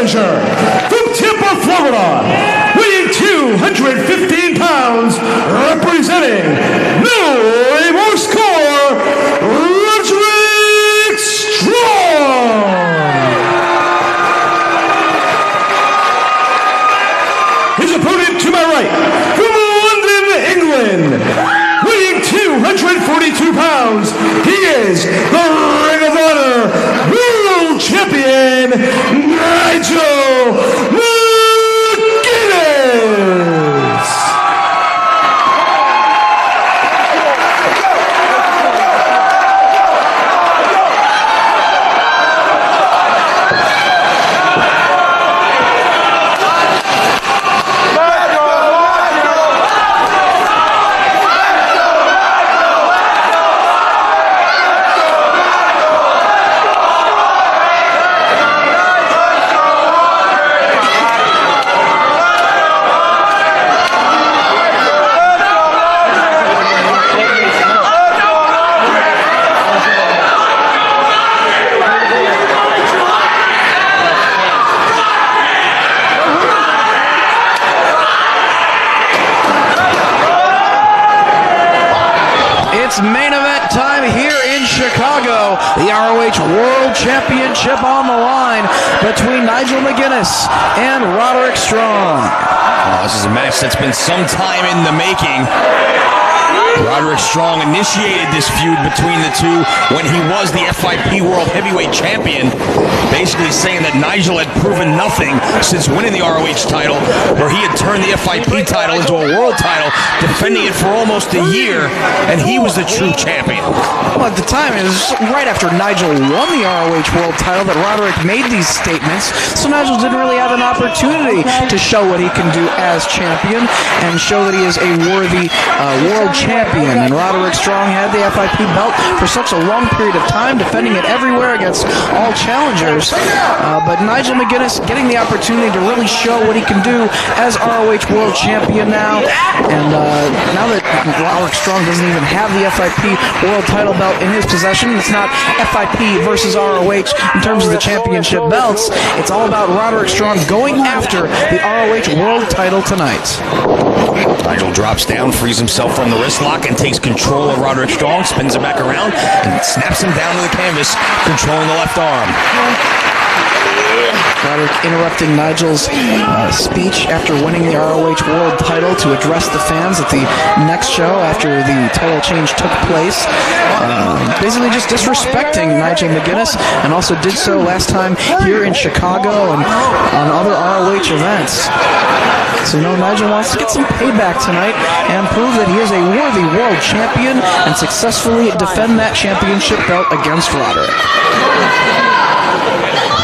challenger from Tampa, Florida, weighing 215 pounds, representing no remorse core, Roderick Strong. His opponent to my right, from London, England, weighing 242 pounds, he is the Ring of Honor World Champion, Nigel McGuinness. It's main event time here in Chicago. The ROH World Championship on the line between Nigel McGuinness and Roderick Strong. This is a match that's been some time in the making. Roderick Strong initiated this feud between the two when he was the FIP World Heavyweight Champion, basically saying that Nigel had proven nothing since winning the ROH title, where he had turned the FIP title into a world title, defending it for almost a year, and he was the true champion. Well, at the time, it was right after Nigel won the ROH World title that Roderick made these statements, so Nigel didn't really have an opportunity to show what he can do as champion and show that he is a worthy world champion. And Roderick Strong had the FIP belt for such a long period of time, defending it everywhere against all challengers. But Nigel McGuinness getting the opportunity to really show what he can do as ROH World Champion now. And now that Roderick Strong doesn't even have the FIP World title belt in his possession, it's not FIP versus ROH in terms of the championship belts. It's all about Roderick Strong going after the ROH World title tonight. Nigel drops down, frees himself from the wrist lock, and takes control of Roderick Strong, spins him back around, and snaps him down to the canvas, controlling the left arm. Roderick interrupting Nigel's speech after winning the ROH World title to address the fans at the next show after the title change took place. Basically just disrespecting Nigel McGuinness, and also did so last time here in Chicago and on other ROH events. So Nigel wants to get some payback tonight and prove that he is a worthy world champion and successfully defend that championship belt against Roderick.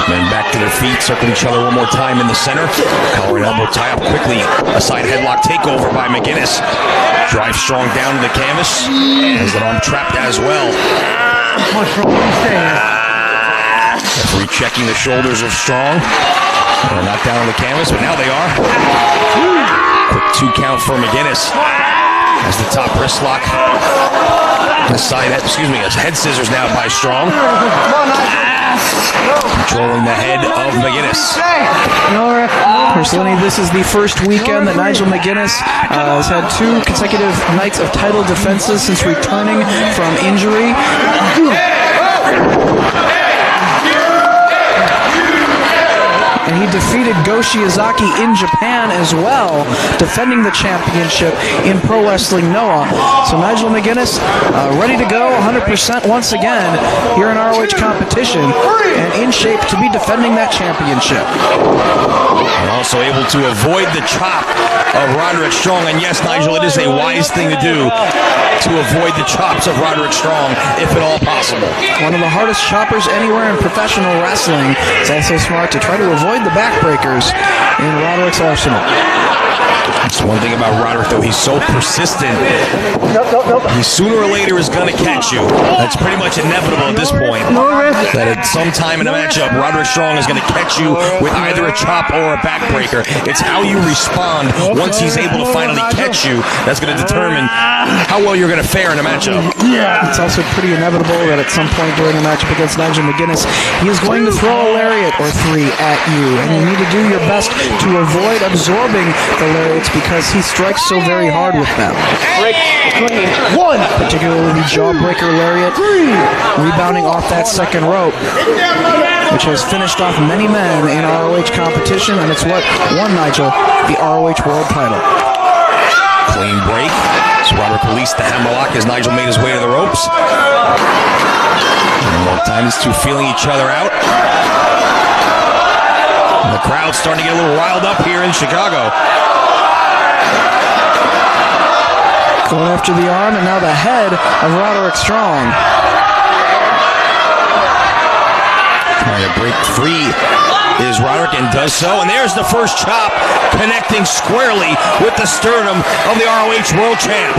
Men back to their feet, circle each other one more time in the center. Collar and elbow tie up quickly. A side headlock takeover by McGuinness. Drives Strong down to the canvas. Has that arm trapped as well. Referee checking the shoulders of Strong. They're not down on the canvas, but now they are. Quick 2 count for McGuinness. As the top wrist lock. The side, head scissors now by Strong. Controlling the head of McGuinness. Personally, this is the first weekend that Nigel McGuinness has had 2 consecutive nights of title defenses since returning from injury. And he defeated Go Shiozaki in Japan as well, defending the championship in Pro Wrestling Noah. So Nigel McGuinness ready to go 100% once again here in ROH competition and in shape to be defending that championship. And also able to avoid the chop of Roderick Strong. And yes, Nigel, it is a wise thing to do to avoid the chops of Roderick Strong, if at all possible. One of the hardest choppers anywhere in professional wrestling. It's also smart to try to avoid the backbreakers in Roderick's arsenal. Just one thing about Roderick, though, he's so persistent. He sooner or later is going to catch you. That's pretty much inevitable at this point. That at some time in a matchup, Roderick Strong is going to catch you with either a chop or a backbreaker. It's how you respond once he's able to finally catch you that's going to determine how well you're going to fare in a matchup. It's also pretty inevitable that at some point during the matchup against Nigel McGuinness, he is going to throw a lariat or three at you, and you need to do your best to avoid absorbing the lariats because he strikes so very hard with them. Particularly the jawbreaker lariat, rebounding off that second rope, which has finished off many men in ROH competition, and it's what won Nigel the ROH World title. Clean break. So Roderick released the hammerlock as Nigel made his way to the ropes. One more time, these two feeling each other out. And the crowd's starting to get a little riled up here in Chicago. Going after the arm, and now the head of Roderick Strong. Trying to break free is Roderick, and does so. And there's the first chop, connecting squarely with the sternum of the ROH World Champ.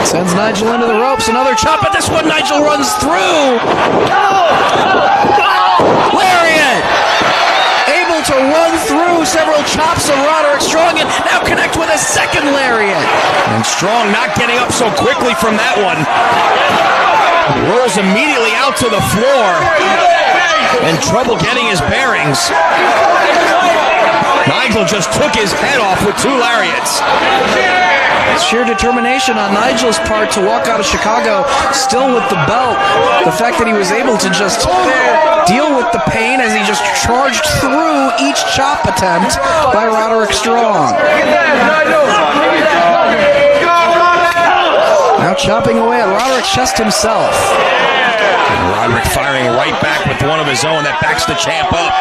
Sends Nigel into the ropes. Another chop, but this one Nigel runs through. Lariat! Able to run through several chops of Roderick Strong and now connect with a second lariat. And Strong not getting up so quickly from that one. Rolls immediately out to the floor. And trouble getting his bearings. Nigel just took his head off with two lariats. Sheer determination on Nigel's part to walk out of Chicago still with the belt. The fact that he was able to just deal with the pain as he just charged through each chop attempt by Roderick Strong. Now chopping away at Roderick's chest himself. And Roderick firing right back with one of his own that backs the champ up.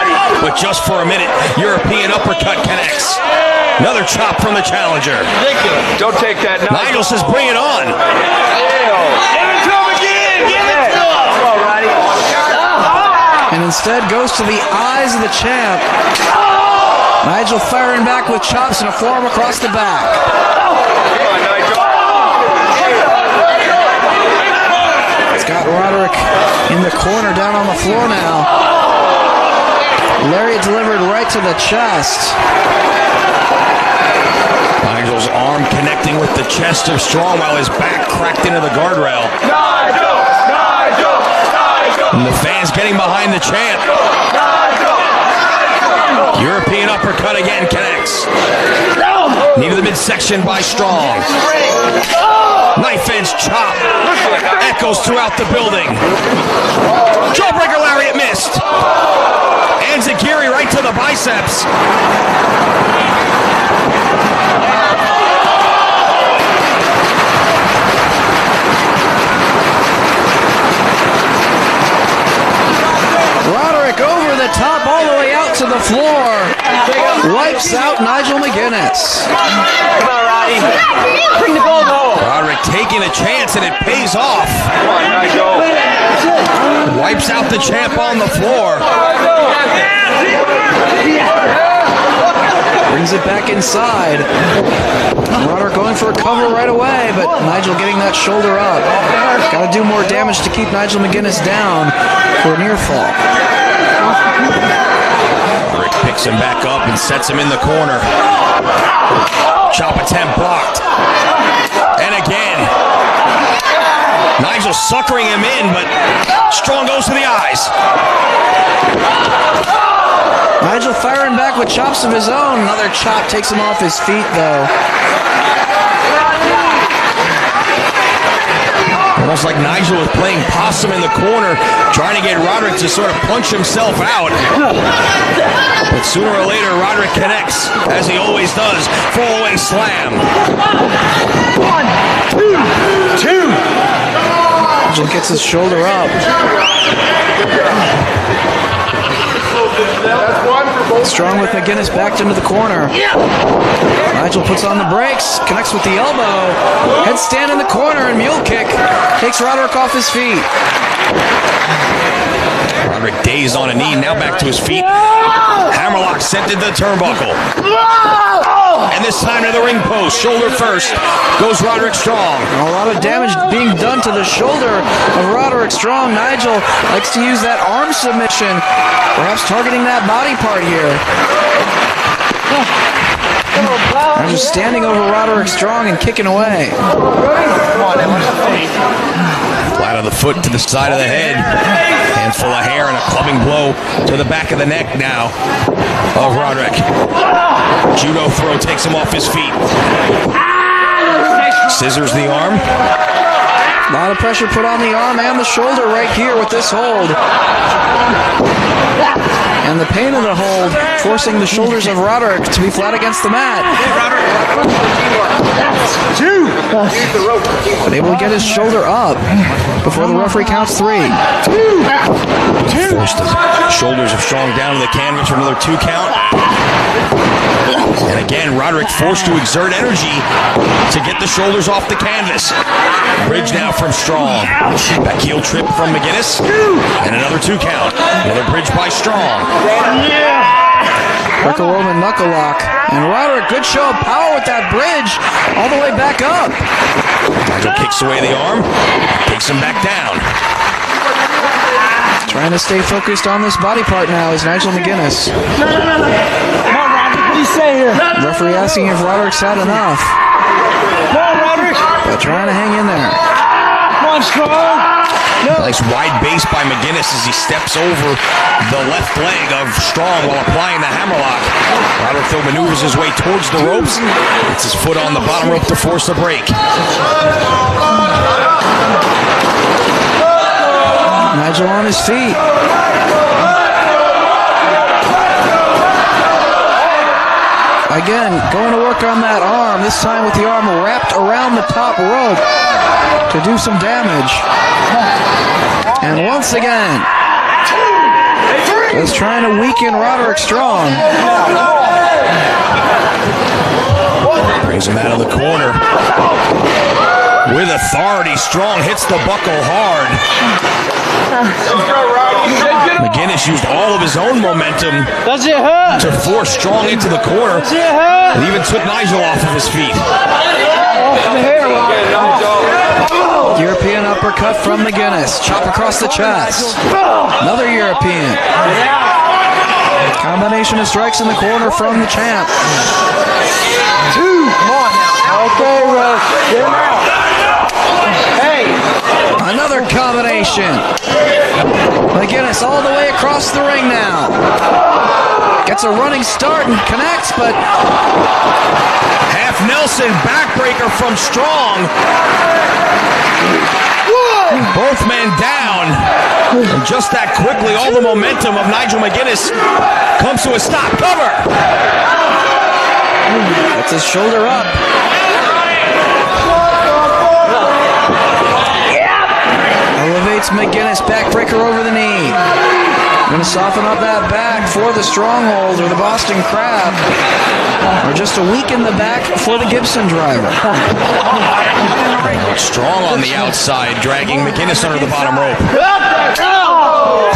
But just for a minute, European uppercut connects. Another chop from the challenger. Don't take that. Nigel says, bring it on. Give it to him again. Give it to him. Come on, Roddy. And instead goes to the eyes of the champ. Nigel firing back with chops and a forearm across the back. Come on, Nigel. It's got Roderick in the corner, down on the floor now. Lariat delivered right to the chest. Nigel's arm connecting with the chest of Strong while his back cracked into the guardrail. Nigel. And the fans getting behind the champ. European uppercut again connects. Knee to the midsection by Strong. Knife edge chop. Echoes throughout the building. Jawbreaker lariat missed. Enziguri right to the biceps. Roderick over the top all the way out to the floor. Wipes out Nigel McGuinness. Come on, Roddy. Bring the gold home. Roderick taking a chance and it pays off. Come on, Nigel. Wipes out the champ on the floor. Brings it back inside. Roderick going for a cover right away, but Nigel getting that shoulder up. Got to do more damage to keep Nigel McGuinness down for a near fall. Roderick picks him back up and sets him in the corner. Chop attempt blocked. And again. Nigel suckering him in, but Strong goes to the eyes. Nigel firing back with chops of his own. Another chop takes him off his feet, though. Almost like Nigel was playing possum in the corner, trying to get Roderick to sort of punch himself out. But sooner or later, Roderick connects, as he always does. Fall-away slam. 1, 2. Nigel gets his shoulder up. That's one for Strong with McGuinness backed into the corner. Nigel puts on the brakes, connects with the elbow. Headstand in the corner and mule kick takes Roderick off his feet. Roderick dazed on a knee, now back to his feet. Hammerlock sent to the turnbuckle. And this time to the ring post, shoulder first, goes Roderick Strong. A lot of damage being done to the shoulder of Roderick Strong. Nigel likes to use that arm submission, perhaps targeting that body part here. Nigel standing over Roderick Strong and kicking away. Flat of the foot to the side of the head. Handful of hair and a clubbing blow to the back of the neck now of Roderick. Judo throw takes him off his feet. Scissors the arm. A lot of pressure put on the arm and the shoulder right here with this hold. And the pain of the hold forcing the shoulders of Roderick to be flat against the mat. But able to get his shoulder up before the referee counts 3. Forced the shoulders of Strong down to the canvas for another 2 count. And again, Roderick forced to exert energy to get the shoulders off the canvas. Bridge now from Strong. Back heel trip from McGuinness. And another 2 count. Another bridge by Strong. Greco-Roman knuckle lock. And Roderick, good show of power with that bridge all the way back up. Nigel kicks away the arm. Takes him back down. Trying to stay focused on this body part now is Nigel McGuinness. Come on, Roderick, what do you say here? Referee asking if Roderick's had enough. Come on, Roderick. But trying to hang in there. Come on, Strong. Nice wide base by McGuinness as he steps over the left leg of Strong while applying the hammerlock. Roderick though maneuvers his way towards the ropes. Gets his foot on the bottom rope to force a break. Nigel on his feet. Again, going to work on that arm, this time with the arm wrapped around the top rope to do some damage. And once again, just trying to weaken Roderick Strong. Brings him out of the corner. With authority, Strong hits the buckle hard. McGuinness used all of his own momentum to force Strong into the corner. And even took Nigel off of his feet. European uppercut from McGuinness. Chop across the chest. Another European. Combination of strikes in the corner from the champ. 2. Come on now. Okay, Russ. Get him out. Hey. Another combination. McGuinness all the way across the ring now. Gets a running start and connects, but Half Nelson backbreaker from Strong. Both men down. And just that quickly, all the momentum of Nigel McGuinness comes to a stop. Cover. gets his shoulder up. Elevates McGuinness, backbreaker over the knee. Going to soften up that back for the Stronghold or the Boston Crab. Or just to weaken the back for the Gibson driver. Strong on the outside, dragging McGuinness under the bottom rope.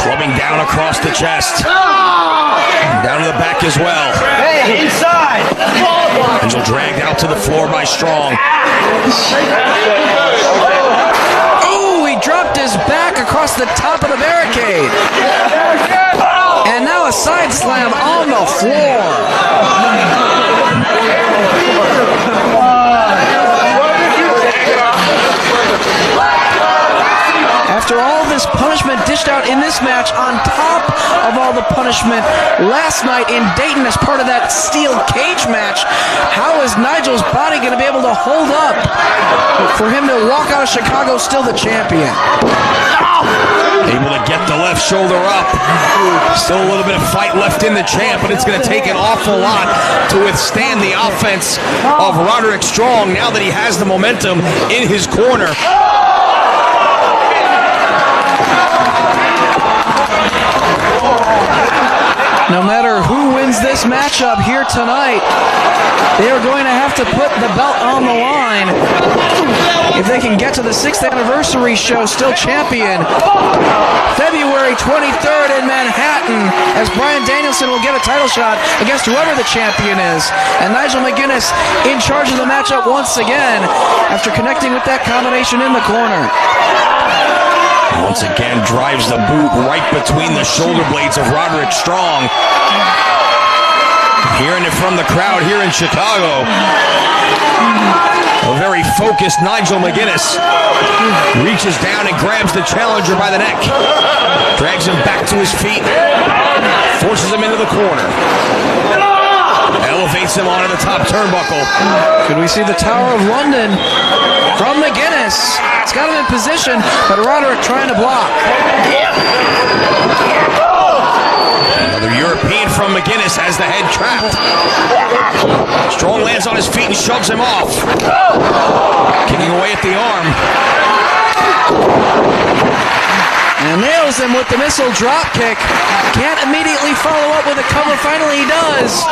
Clubbing down across the chest. Down to the back as well. Hey, inside! Angel dragged out to the floor by Strong. Dropped his back across the top of the barricade. And now a side slam on the floor. After all this punishment dished out in this match, on top of all the punishment last night in Dayton as part of that steel cage match, how is Nigel's body going to be able to hold up for him to walk out of Chicago still the champion? Able to get the left shoulder up. Still a little bit of fight left in the champ, but it's going to take an awful lot to withstand the offense of Roderick Strong now that he has the momentum in his corner. No matter who wins wins this matchup here tonight, they are going to have to put the belt on the line if they can get to the 6th anniversary show still champion February 23rd in Manhattan, as Bryan Danielson will get a title shot against whoever the champion is. And Nigel McGuinness in charge of the matchup once again after connecting with that combination in the corner. Once again drives the boot right between the shoulder blades of Roderick Strong. Hearing it from the crowd here in Chicago. A very focused Nigel McGuinness reaches down and grabs the challenger by the neck. Drags him back to his feet. Forces him into the corner. Elevates him onto the top turnbuckle. Could we see the Tower of London from McGuinness? It's got him in position, but Roderick trying to block. Another European from McGuinness has the head trapped. Strong lands on his feet and shoves him off. Kicking away at the arm. And nails him with the missile drop kick. Can't immediately follow up with a cover. Finally he does.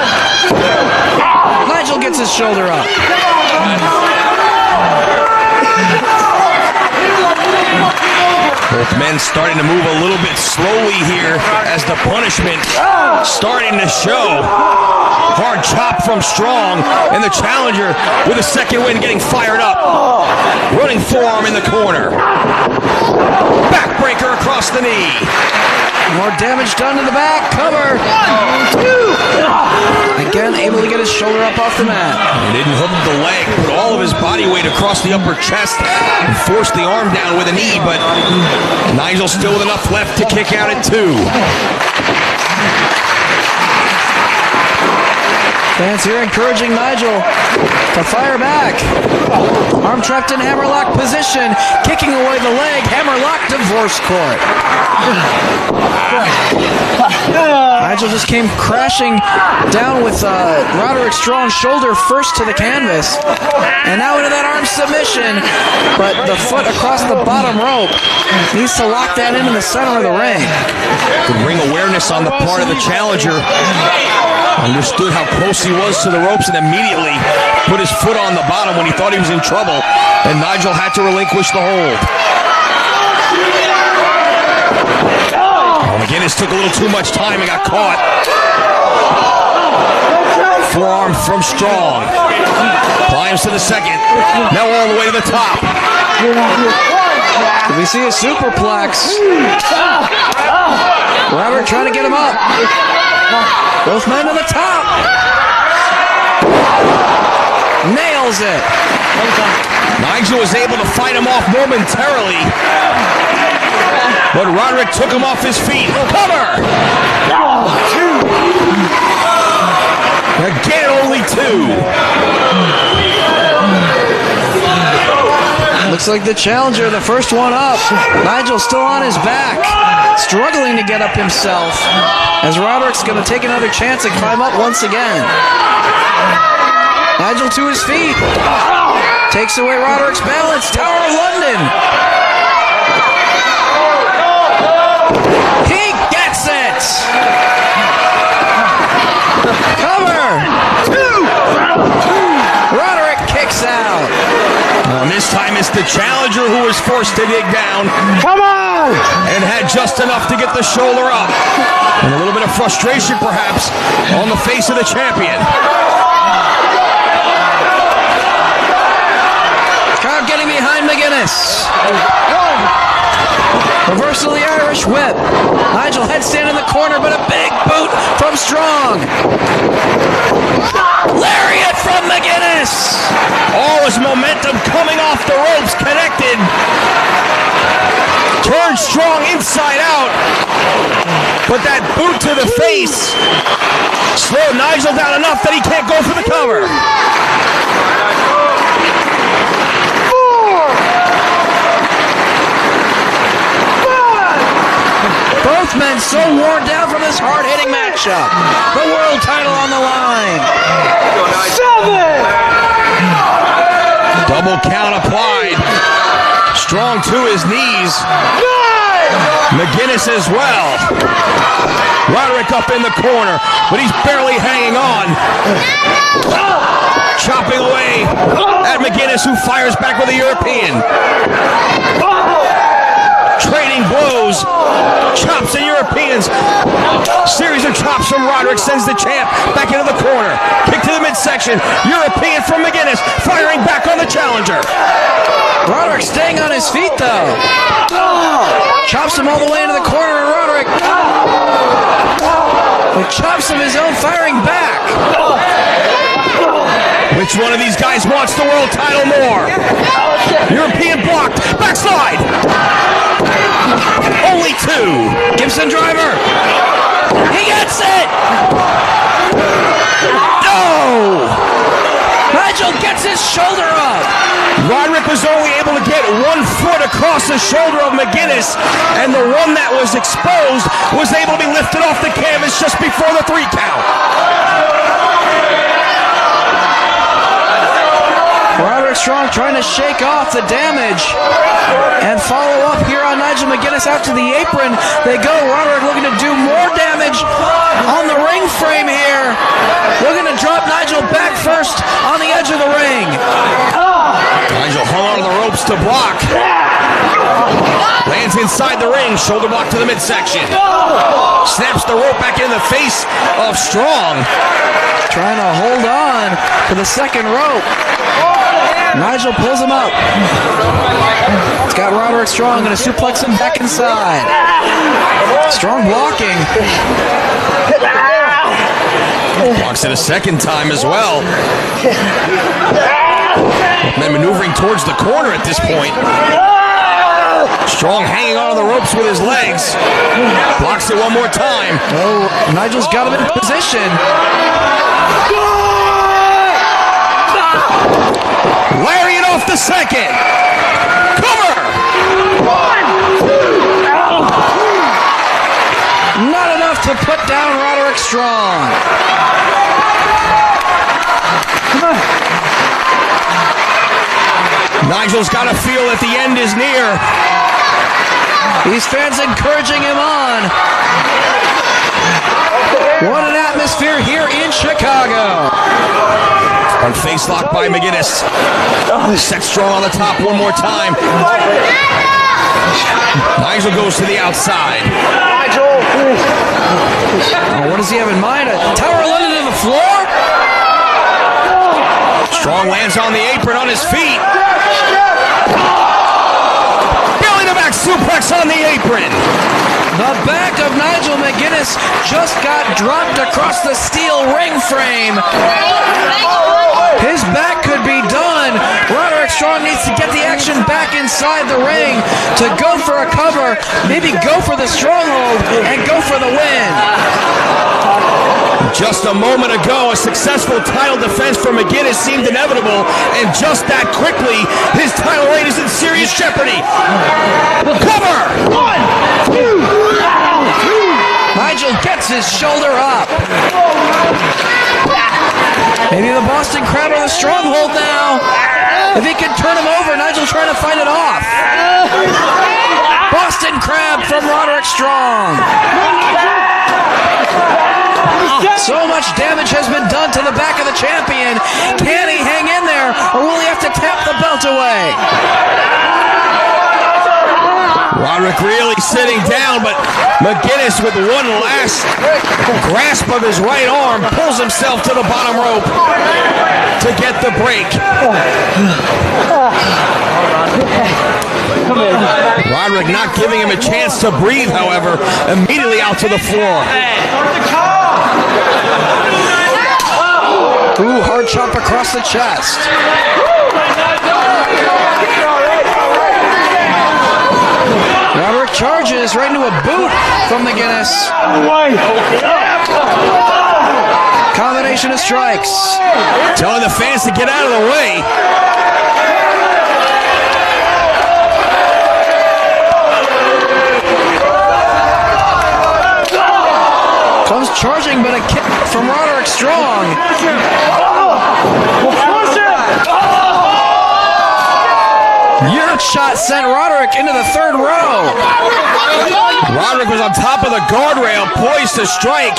Nigel gets his shoulder up. Both men starting to move a little bit slowly here as the punishment starting to show. Hard chop from Strong, and the challenger with a second win getting fired up. Running forearm in the corner. Backbreaker across the knee. More damage done to the back. Cover. Again, able to get his shoulder up off the mat. He didn't hook the leg, put all of his body weight across the upper chest and forced the arm down with a knee, but Nigel still with enough left to kick out at 2. Fans here encouraging Nigel to fire back. Arm trapped in hammerlock position, kicking away the leg. Hammerlock divorce court. Nigel just came crashing down with Roderick Strong's shoulder first to the canvas, and now into that arm submission. But the foot across the bottom rope needs to lock that in the center of the ring. Good ring awareness on the part of the challenger. Understood how close he was to the ropes and immediately put his foot on the bottom when he thought he was in trouble, and Nigel had to relinquish the hold. McGuinness took a little too much time and got caught. Forearm from Strong. Climbs to the second. Now all the way to the top. Did we see a superplex? Robert trying to get him up. Both men to the top. Nails it. Nigel was able to fight him off momentarily, but Roderick took him off his feet. Cover! Again, only 2. Looks like the challenger, the first one up. Nigel still on his back, struggling to get up himself, as Roderick's going to take another chance and climb up once again. Nigel to his feet. Takes away Roderick's balance. Tower of London. He gets it. Cover. Roderick kicks out. And this time it's the challenger who was forced to dig down. Come on! And had just enough to get the shoulder up. And a little bit of frustration, perhaps, on the face of the champion. Crowd getting behind McGuinness. Reversal of the Irish whip. Nigel headstand in the corner, but a big boot from Strong. Lariat from McGuinness. All his momentum coming off the ropes, connected. Turned Strong inside out. But that boot to the face slowed Nigel down enough that he can't go for the cover. Both men so worn down from this hard-hitting matchup. The world title on the line. 7. Double count applied. Strong to his knees. 9. McGuinness as well. Roderick up in the corner, but he's barely hanging on. Chopping away at McGuinness, who fires back with a European. Trading blows, chops and Europeans. Series of chops from Roderick sends the champ back into the corner. Kick to the midsection. European from McGuinness, firing back on the challenger. Roderick staying on his feet, though. Chops him all the way into the corner, and Roderick with chops of his own, firing back. Which one of these guys wants the world title more? European blocked, backslide. Only two. Gibson driver. He gets it. No! Nigel gets his shoulder up. Roderick was only able to get 1 foot across the shoulder of McGuinness, and the one that was exposed was able to be lifted off the canvas just before the 3 count. Roderick Strong trying to shake off the damage and follow up here on Nigel McGuinness out to the apron. They go. Roderick looking to do more damage on the ring frame here. Looking to drop Nigel back first on the edge of the ring. Nigel hung onto the ropes to block. Lands inside the ring, shoulder block to the midsection. Snaps the rope back in the face of Strong. Trying to hold on to the second rope. Nigel pulls him up. It's got Roderick Strong, going to suplex him back inside. Strong blocking. Blocks it a second time as well. And then maneuvering towards the corner at this point. Strong hanging onto the ropes with his legs. Blocks it one more time. Oh, Nigel's got him in position. Lariat off the second. Cover! Not enough to put down Roderick Strong. Nigel's got to feel that the end is near. These fans encouraging him on. What an atmosphere here in Chicago. On face lock by McGuinness. Set Strong on the top one more time. Nigel goes to the outside. Oh, what does he have in mind? A Tower of London to the floor? Strong lands on the apron on his feet. Belly to back suplex on the apron. The back of Nigel McGuinness just got dropped across the steel ring frame. His back could be done. Roderick Strong needs to get the action back inside the ring to go for a cover, maybe go for the stronghold, and go for the win. Just a moment ago, a successful title defense for McGuinness seemed inevitable, and just that quickly, his title reign is in serious jeopardy. Cover! 1, 2, Nigel gets his shoulder up. Maybe the Boston Crab or the Stronghold now. If he can turn him over, Nigel trying to fight it off. Boston Crab from Roderick Strong. So much damage has been done to the back of the champion. Can he hang in there, or will he have to tap the belt away? Roderick really sitting down, but McGuinness with one last grasp of his right arm pulls himself to the bottom rope to get the break. Roderick not giving him a chance to breathe, however, immediately out to the floor. Ooh, hard chop across the chest. Roderick charges right into a boot from McGuinness. Combination of strikes. Telling the fans to get out of the way. Comes charging, but a kick from Roderick Strong. You're That shot sent Roderick into the third row. Roderick was on top of the guardrail, poised to strike.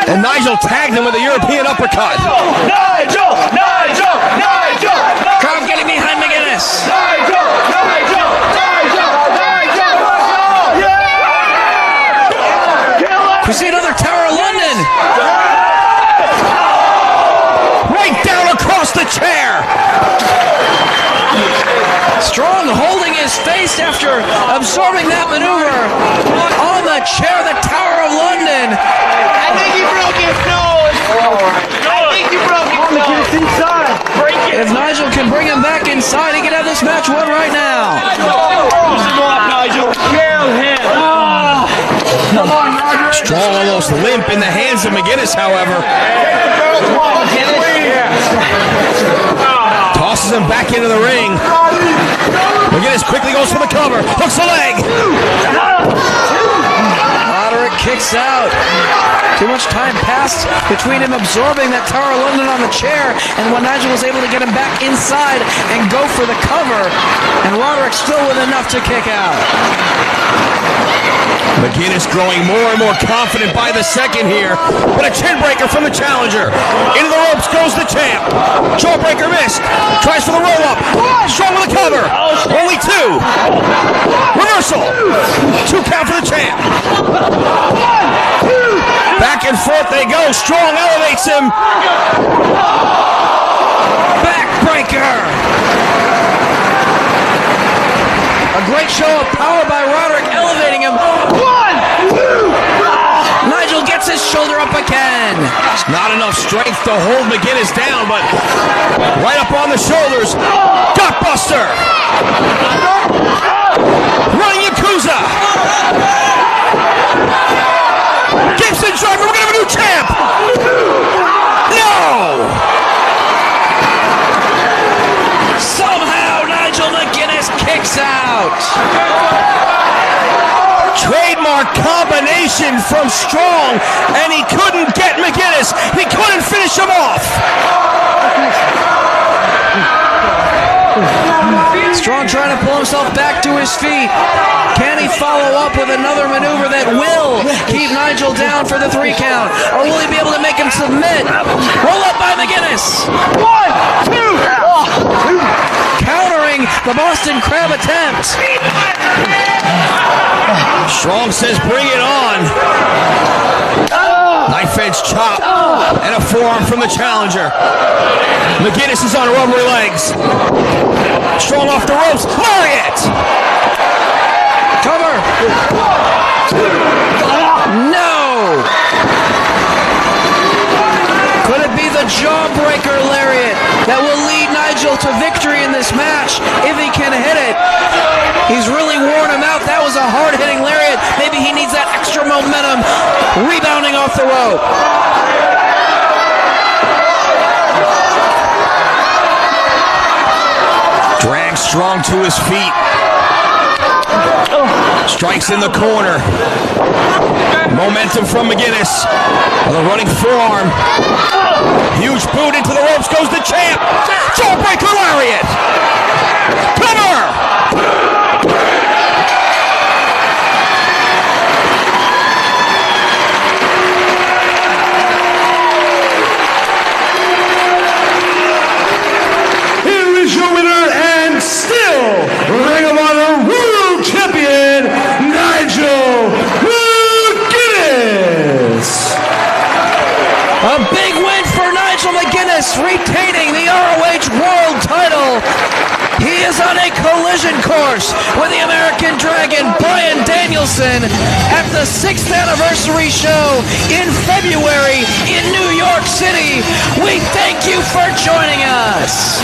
And Nigel tagged him with a European uppercut. Nigel! Nigel! Nigel! Crowd getting behind McGuinness. Nigel! Nigel! Nigel! We see another Tower of London. Right down across the chair. Strong holding his face after absorbing that maneuver on the chair, the Tower of London. I think he broke his nose. I think he broke his nose. Inside. Break it. If Nigel can bring him back inside, he can have this match won right now. Nigel. Kill him. Come on, Roderick. Strong almost limp in the hands of McGuinness, however. Tosses him back into the ring. McGuinness quickly goes for the cover. Hooks the leg. Roderick kicks out. Too much time passed between him absorbing that Tower of London on the chair and when Nigel was able to get him back inside and go for the cover. And Roderick still with enough to kick out. McGuinness growing more and more confident by the second here. But a chin breaker from the challenger. Into the ropes goes the champ. Jawbreaker missed. Tries for the roll up. Strong with the cover. Only two. Reversal. 2 count for the champ. Back and forth they go. Strong elevates him. Backbreaker. A great show of power by Roderick, elevating him. 1, 2. Nigel gets his shoulder up again. Not enough strength to hold McGuinness down, but right up on the shoulders. Gutbuster. Running Yakuza. Gibson driver. We're going to have a new champ. No. Somehow Nigel McGuinness kicks out. Trademark combination from Strong, and he couldn't get McGuinness. He couldn't finish him off. Strong trying to pull himself back to his feet. Can he follow up with another maneuver that will keep Nigel down for the 3 count? Or will he be able to make him submit? Roll up by McGuinness. 1, 2. Countering the Boston Crab attempt. Strong says, bring it on. Knife edge chop and a forearm from the challenger. McGuinness is on rubbery legs. Strong off the ropes. Lariat! Cover. No! Could it be the jawbreaker lariat that will lead Nigel to victory in this match if he can hit it? He's really worn him out. That was a hard-hitting lariat. Maybe he needs that extra momentum rebounding off the rope. Drags Strong to his feet. Strikes in the corner. Momentum from McGuinness. On the running forearm. Huge boot into the ropes goes the champ. Jawbreaker lariat. Cover. Here is your winner and still Ring of Honor World Champion, Nigel McGuinness. A big win for Nigel McGuinness, retaining the ROH World title. He is on a collision course with the American Dragon, Bryan Danielson, at the 6th anniversary show in February in New York City. We thank you for joining us.